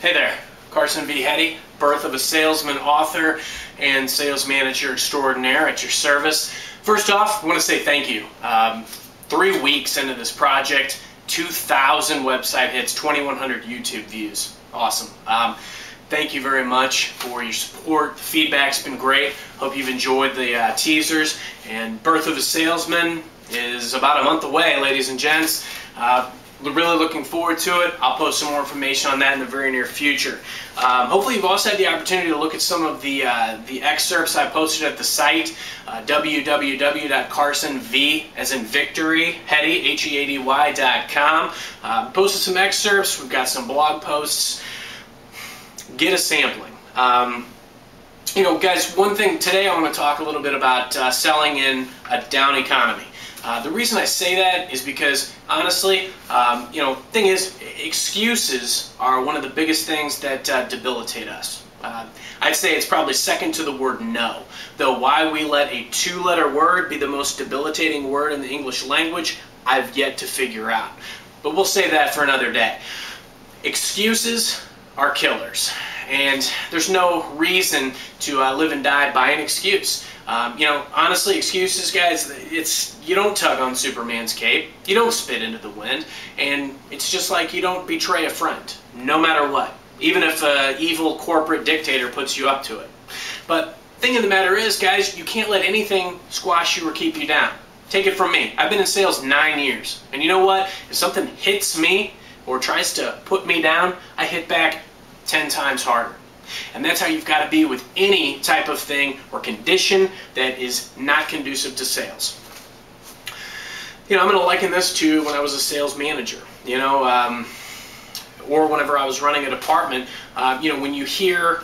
Hey there, Carson V. Heady, Birth of a Salesman author and sales manager extraordinaire at your service. First off, I want to say thank you. 3 weeks into this project, 2,000 website hits, 2,100 YouTube views. Awesome. Thank you very much for your support. The feedback's been great. Hope you've enjoyed the teasers. And Birth of a Salesman is about a month away, ladies and gents. Really looking forward to it. I'll post some more information on that in the very near future. Hopefully you've also had the opportunity to look at some of the excerpts I posted at the site, www.carsonv, as in victory, Heady, Heady.com. Posted some excerpts. We've got some blog posts. Get a sampling. You know, guys, one thing today I want to talk a little bit about selling in a down economy. The reason I say that is because, honestly, you know, thing is, excuses are one of the biggest things that debilitate us. I'd say it's probably second to the word no. Though why we let a two-letter word be the most debilitating word in the English language, I've yet to figure out. But we'll save that for another day. Excuses are killers, and there's no reason to live and die by an excuse. You know, honestly, excuses, guys, you don't tug on Superman's cape, you don't spit into the wind, and it's just like you don't betray a friend, no matter what, even if an evil corporate dictator puts you up to it. But thing of the matter is, guys, you can't let anything squash you or keep you down. Take it from me. I've been in sales 9 years, and you know what? If something hits me or tries to put me down, I hit back 10 times harder. And that's how you've got to be with any type of thing or condition that is not conducive to sales. You know, I'm going to liken this to when I was a sales manager, you know, or whenever I was running a department. You know, when you hear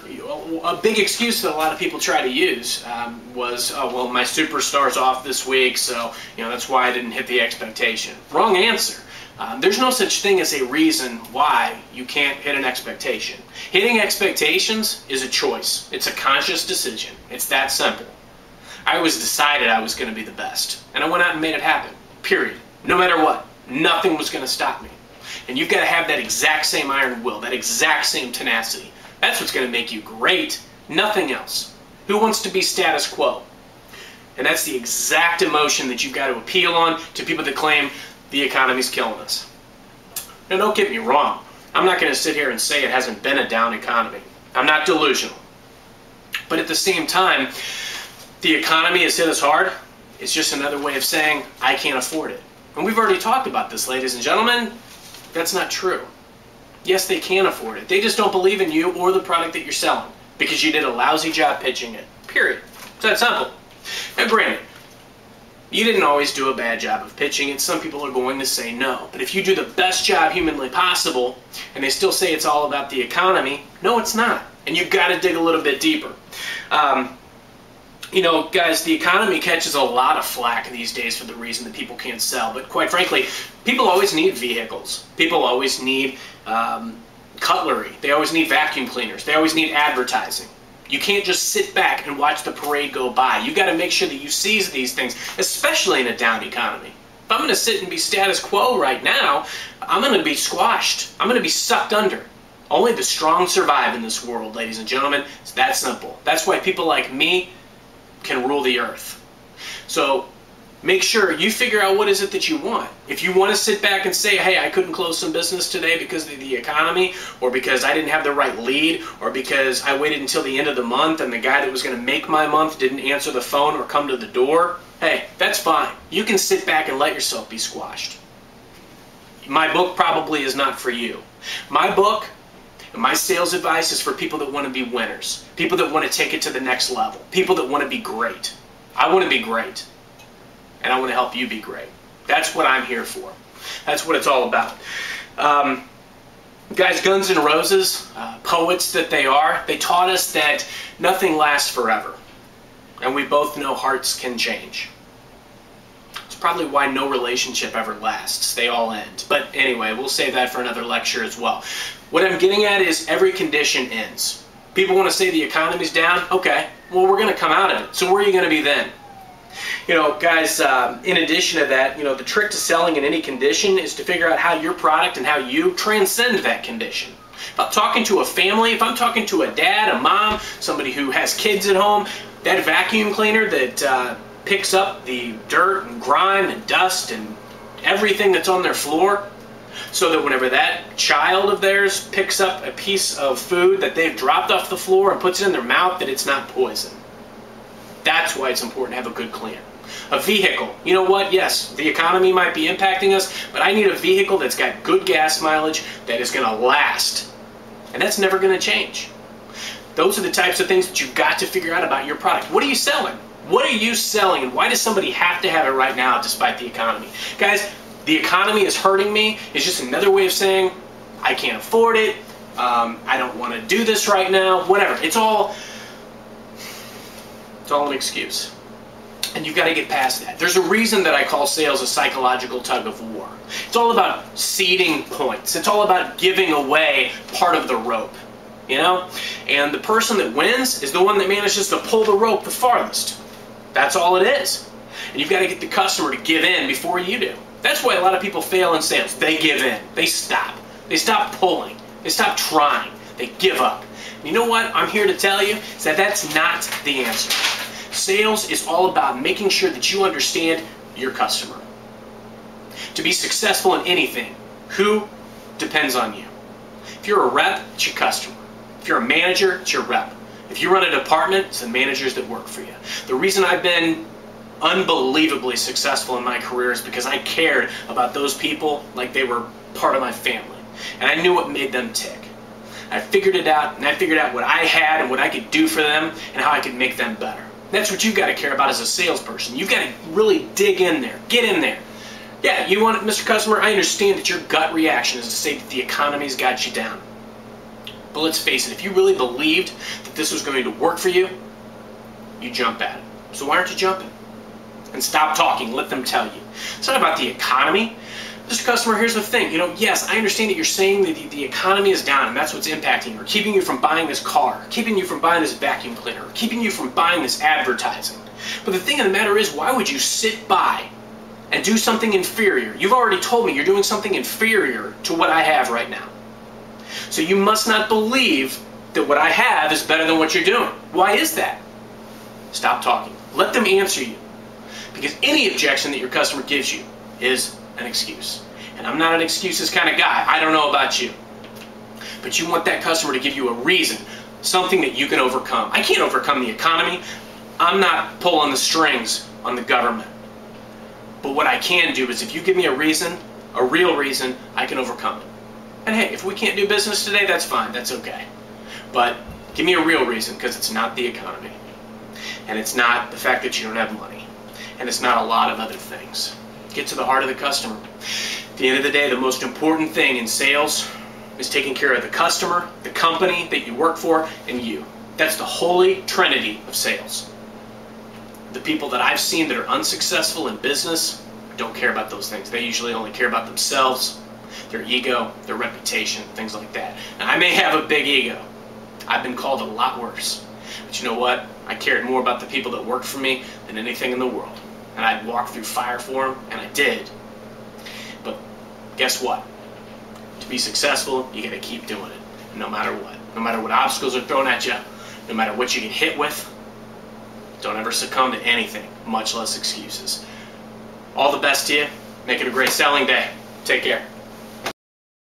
a big excuse that a lot of people try to use was, oh, well, my superstar's off this week, so, you know, that's why I didn't hit the expectation. Wrong answer. There's no such thing as a reason why you can't hit an expectation. Hitting expectations is a choice. It's a conscious decision. It's that simple. I always decided I was going to be the best, and I went out and made it happen, period. No matter what. Nothing was going to stop me. And you've got to have that exact same iron will, that exact same tenacity. That's what's going to make you great, nothing else. Who wants to be status quo? And that's the exact emotion that you've got to appeal on to people that claim the economy's killing us. Now, don't get me wrong. I'm not going to sit here and say it hasn't been a down economy. I'm not delusional. But at the same time, the economy has hit us hard. It's just another way of saying, I can't afford it. And we've already talked about this, ladies and gentlemen. That's not true. Yes, they can afford it. They just don't believe in you or the product that you're selling because you did a lousy job pitching it. Period. It's that simple. Now, granted, you didn't always do a bad job of pitching it. Some people are going to say no. But if you do the best job humanly possible, and they still say it's all about the economy, no, it's not. And you've got to dig a little bit deeper. You know, guys, the economy catches a lot of flack these days for the reason that people can't sell. But quite frankly, people always need vehicles. People always need cutlery. They always need vacuum cleaners. They always need advertising. You can't just sit back and watch the parade go by. You've got to make sure that you seize these things, especially in a down economy. If I'm going to sit and be status quo right now, I'm going to be squashed. I'm going to be sucked under. Only the strong survive in this world, ladies and gentlemen. It's that simple. That's why people like me can rule the earth. So make sure you figure out what is it that you want. If you want to sit back and say, hey, I couldn't close some business today because of the economy, or because I didn't have the right lead, or because I waited until the end of the month and the guy that was going to make my month didn't answer the phone or come to the door, hey, that's fine. You can sit back and let yourself be squashed. My book probably is not for you. My book and my sales advice is for people that want to be winners, people that want to take it to the next level, people that want to be great. I want to be great. And I want to help you be great. That's what I'm here for. That's what it's all about. Guys, Guns N' Roses, poets that they are, they taught us that nothing lasts forever. And we both know hearts can change. It's probably why no relationship ever lasts. They all end. But anyway, we'll save that for another lecture as well. What I'm getting at is every condition ends. People want to say the economy's down. Okay, well, we're going to come out of it. So where are you going to be then? You know, guys, in addition to that, you know, the trick to selling in any condition is to figure out how your product and how you transcend that condition. If I'm talking to a family, if I'm talking to a dad, a mom, somebody who has kids at home, that vacuum cleaner that picks up the dirt and grime and dust and everything that's on their floor, so that whenever that child of theirs picks up a piece of food that they've dropped off the floor and puts it in their mouth, that it's not poison. That's why it's important to have a good cleaner. A vehicle. You know what? Yes, the economy might be impacting us, but I need a vehicle that's got good gas mileage that is going to last. And that's never going to change. Those are the types of things that you've got to figure out about your product. What are you selling? What are you selling, and why does somebody have to have it right now despite the economy? Guys, the economy is hurting me is just another way of saying I can't afford it, I don't want to do this right now, whatever. It's all an excuse. And you've got to get past that. There's a reason that I call sales a psychological tug of war. It's all about ceding points. It's all about giving away part of the rope, you know? And the person that wins is the one that manages to pull the rope the farthest. That's all it is. And you've got to get the customer to give in before you do. That's why a lot of people fail in sales. They give in. They stop. They stop pulling. They stop trying. They give up. And you know what I'm here to tell you? Is that that's not the answer. Sales is all about making sure that you understand your customer. To be successful in anything, who depends on you? If you're a rep, it's your customer. If you're a manager, it's your rep. If you run a department, it's the managers that work for you. The reason I've been unbelievably successful in my career is because I cared about those people like they were part of my family. And I knew what made them tick. I figured it out, and I figured out what I had and what I could do for them and how I could make them better. That's what you've got to care about as a salesperson. You've got to really dig in there. Get in there. Yeah, you want it, Mr. Customer? I understand that your gut reaction is to say that the economy's got you down. But let's face it, if you really believed that this was going to work for you, you jump at it. So why aren't you jumping? And stop talking. Let them tell you. It's not about the economy. Mr. Customer, here's the thing. You know, yes, I understand that you're saying that the economy is down and that's what's impacting you, or keeping you from buying this car, keeping you from buying this vacuum cleaner, or keeping you from buying this advertising. But the thing of the matter is, why would you sit by and do something inferior? You've already told me you're doing something inferior to what I have right now. So you must not believe that what I have is better than what you're doing. Why is that? Stop talking. Let them answer you. Because any objection that your customer gives you is an excuse. And I'm not an excuses kind of guy. I don't know about you. But you want that customer to give you a reason, something that you can overcome. I can't overcome the economy. I'm not pulling the strings on the government. But what I can do is if you give me a reason, a real reason, I can overcome it. And hey, if we can't do business today, that's fine. That's okay. But give me a real reason, because it's not the economy. And it's not the fact that you don't have money. And it's not a lot of other things. Get to the heart of the customer. At the end of the day, the most important thing in sales is taking care of the customer, the company that you work for, and you. That's the holy trinity of sales. The people that I've seen that are unsuccessful in business don't care about those things. They usually only care about themselves, their ego, their reputation, things like that. Now, I may have a big ego. I've been called a lot worse. But you know what? I cared more about the people that worked for me than anything in the world. And I'd walk through fire for them, and I did. But guess what? To be successful, you got to keep doing it, no matter what. No matter what obstacles are thrown at you, no matter what you get hit with, don't ever succumb to anything, much less excuses. All the best to you. Make it a great selling day. Take care.